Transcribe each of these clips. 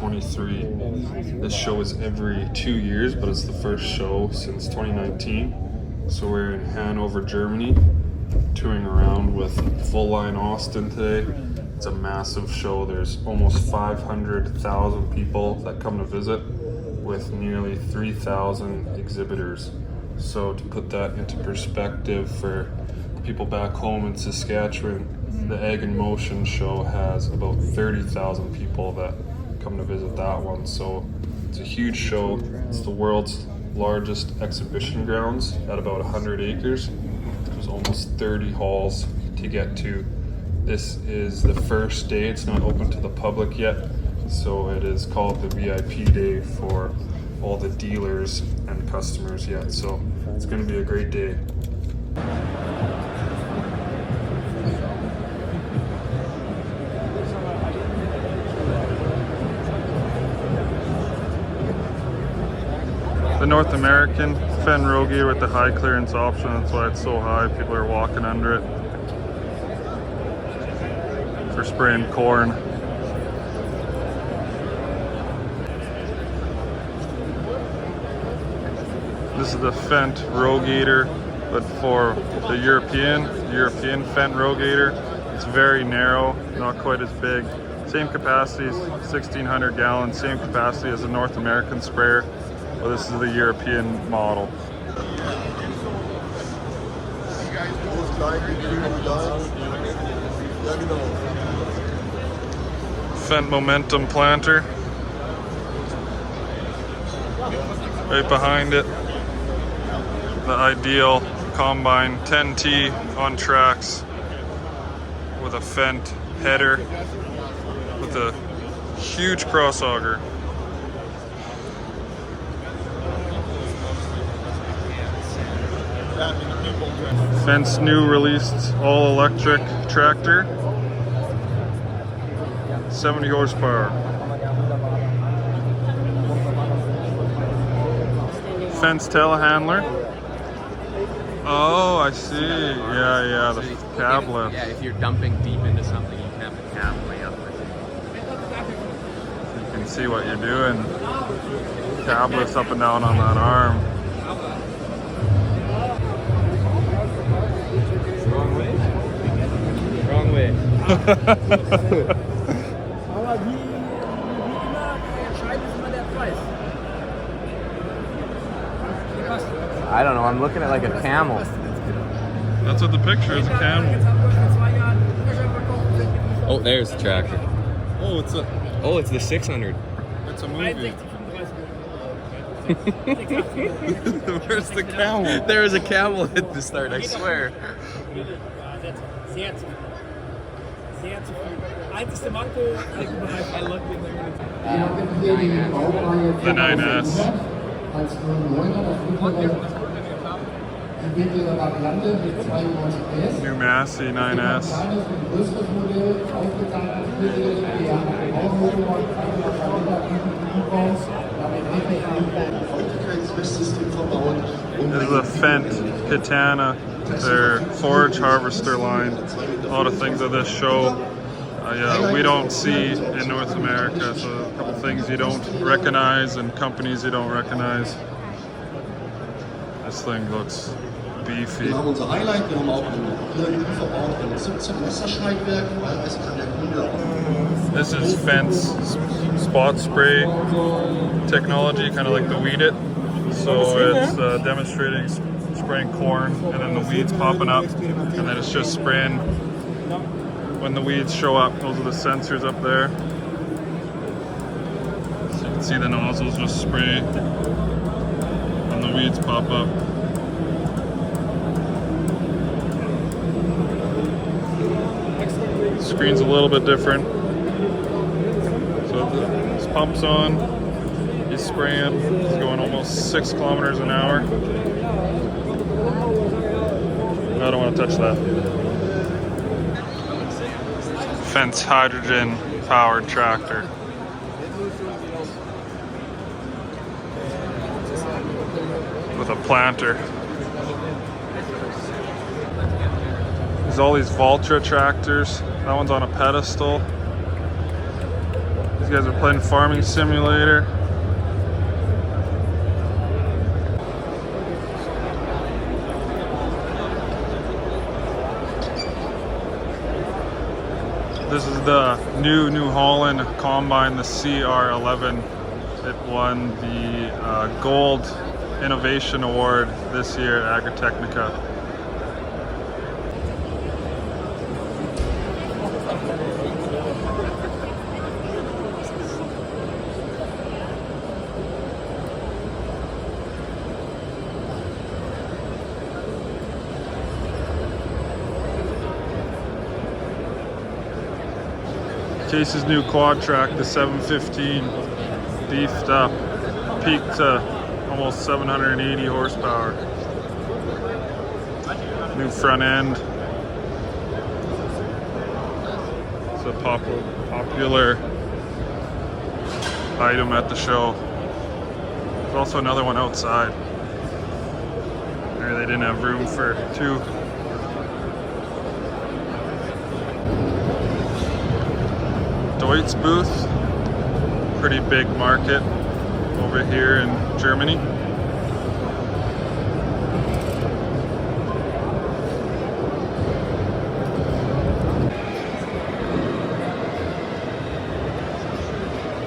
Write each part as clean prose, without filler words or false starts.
2023. This show is every 2 years, but it's the first show since 2019. So we're in Hanover, Germany, touring around with Full Line Austin today. It's a massive show. There's almost 500,000 people that come to visit, with nearly 3,000 exhibitors. So to put that into perspective for people back home in Saskatchewan, the Ag in Motion show has about 30,000 people that come to visit that one. So it's a huge show. It's the world's largest exhibition grounds at about 100 acres. There's almost 30 halls to get to. This is the first day. It's not open to the public yet. So it is called the VIP day for all the dealers and customers yet. So it's going to be a great day. The North American Fendt row gear with the high clearance option. That's why it's so high. People are walking under it for spraying corn. This is the Fendt row gator, but for the European Fendt row gator. It's very narrow, not quite as big. Same capacity, 1,600 gallons, same capacity as the North American sprayer. Well, this is the European model. Fendt Momentum planter. Right behind it, the Ideal Combine 10T on tracks with a Fendt header with a huge cross auger. Fendt's new released all-electric tractor, 70 horsepower. Fendt's telehandler. Oh, I see. Yeah, the cab lift. Yeah, if you're dumping deep into something, you can have the cab lay up with it. You can see what you're doing. Cab lifts up and down on that arm. Wrong way. I don't know, I'm looking at like a camel. That's what the picture is, a camel. Oh, there's the tractor. Oh, it's the 600. It's a movie. Where's the camel? There is a camel at the start, I swear. The 9S. New Massey 9S. This is a Fendt Katana, their forage harvester line. A lot of things at this show we don't see in North America, so a couple things you don't recognize and companies you don't recognize. This thing looks beefy. This is Fendt's spot spray technology, kind of like the Weed It. So it's demonstrating spraying corn and then the weeds popping up, and then it's just spraying when the weeds show up. Those are the sensors up there. So you can see the nozzles just spray when the weeds pop up. The screen's a little bit different. So this pump's on, he's spraying, he's going almost 6 kilometers an hour. I don't want to touch that. Fendt's hydrogen powered tractor. With a planter. There's all these Valtra tractors. That one's on a pedestal. He's guys are playing Farming Simulator. This is the New Holland Combine, the CR11. It won the Gold Innovation Award this year at Agritechnica. Case's new quad track, the 715, beefed up, peaked to almost 780 horsepower. New front end. It's a popular item at the show. There's also another one outside. Maybe they didn't have room for two. Deutz booth, pretty big market over here in Germany.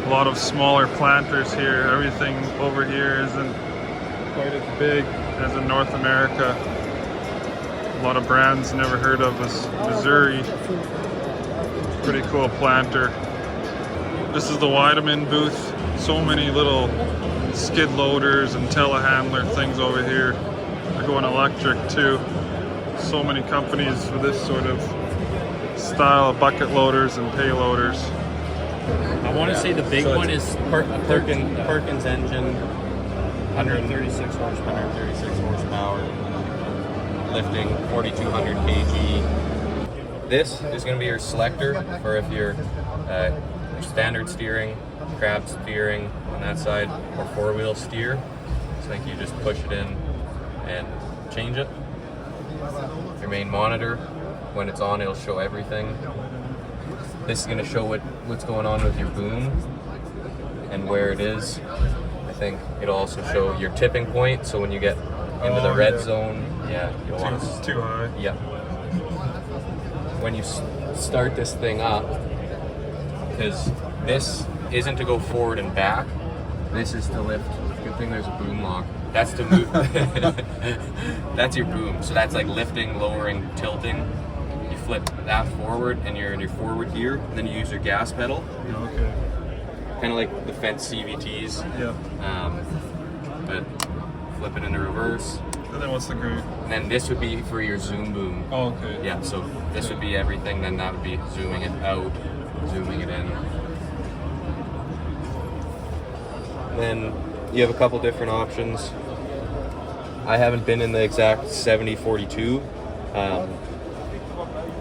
A lot of smaller planters here. Everything over here isn't quite as big as in North America. A lot of brands never heard of as Bezugly. Pretty cool planter. This is the Weidemann booth. So many little skid loaders and telehandler things over here. They're going electric too. So many companies for this sort of style of bucket loaders and payloaders. I want to say the big one is Perkins engine, 136 horsepower. 136 horsepower, lifting 4,200 kg. This is going to be your selector for if you're standard steering, crab steering on that side, or four-wheel steer. So I think you just push it in and change it. Your main monitor, when it's on, it'll show everything. This is going to show what's going on with your boom and where it is. I think it'll also show your tipping point, so when you get into the red zone, yeah, you'll want to... Too high. Yeah. When you start this thing up, because this isn't to go forward and back, this is to lift. Good thing there's a boom lock. That's to move. That's your boom. So that's like lifting, lowering, tilting. You flip that forward and you're in your forward gear, and then you use your gas pedal. Okay. Kind of like the Fendt CVTs. Yeah. But flip it into reverse. And then what's the green? And then this would be for your zoom boom. Oh, okay. Yeah, so this would be everything, then that would be zooming it out, zooming it in. Then you have a couple different options. I haven't been in the exact 70-42.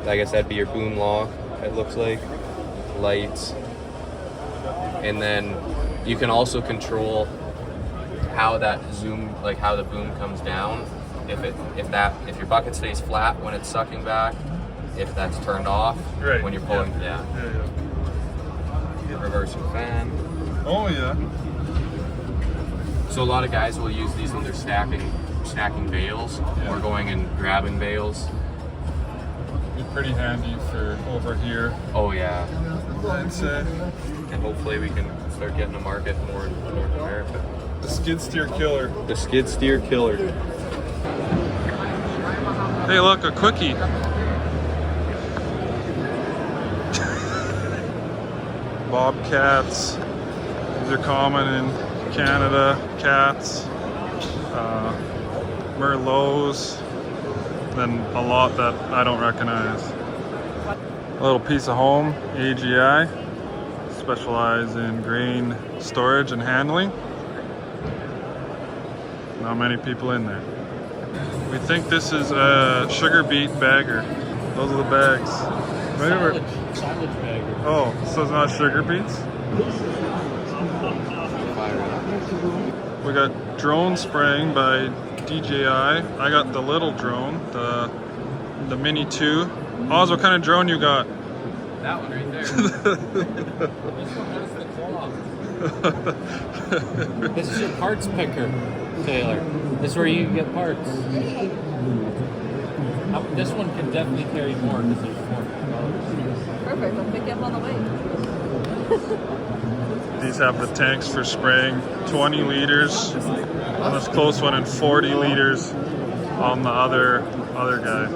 I guess that'd be your boom lock, it looks like. Lights. And then you can also control how that zoom, like how the boom comes down. If your bucket stays flat when it's sucking back, if that's turned off when you're pulling, yeah. Reversing fan. Oh yeah. So a lot of guys will use these when they're stacking bales or going and grabbing bales. Be pretty handy for over here. Oh yeah. I'd say. And hopefully we can start getting a market more in North America. The skid steer killer. The skid steer killer. Hey, look, a quickie. Bobcats. These are common in Canada. Cats. Merlots. Then a lot that I don't recognize. A little piece of home, AGI. Specialize in grain storage and handling. Not many people in there. We think this is a sugar beet bagger. Those are the bags. Silage bagger. Oh, so it's not sugar beets? We got drone spraying by DJI. I got the little drone, the Mini 2. Oz, what kind of drone you got? That one right there. This one has the claw. This is your parts picker, Taylor. This is where you get parts. This one can definitely carry more because there's more. Perfect. I'll pick you up on the way. These have the tanks for spraying 20 liters on this close one and 40 liters on the other guy.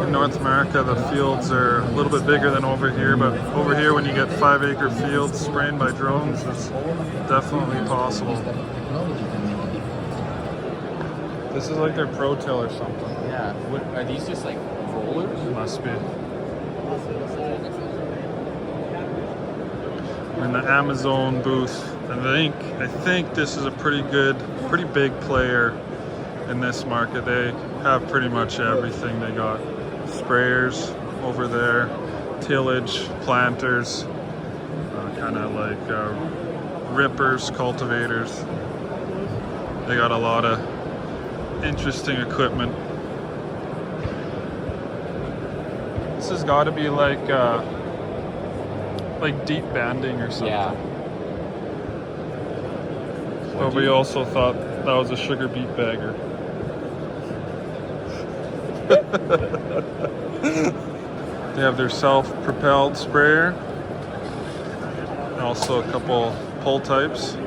In North America, the fields are a little bit bigger than over here, but over here when you get 5-acre fields spraying by drones, it's definitely possible. This is like their Pro Till or something. Yeah. What, are these just like rollers? Must be. We're in the Amazon booth. I think this is a pretty big player in this market. They have pretty much everything. They got sprayers over there, tillage, planters, kind of like rippers, cultivators. They got a lot of interesting equipment. This has got to be like deep banding or something. Yeah. But we also thought that was a sugar beet bagger. They have their self-propelled sprayer and also a couple pull types.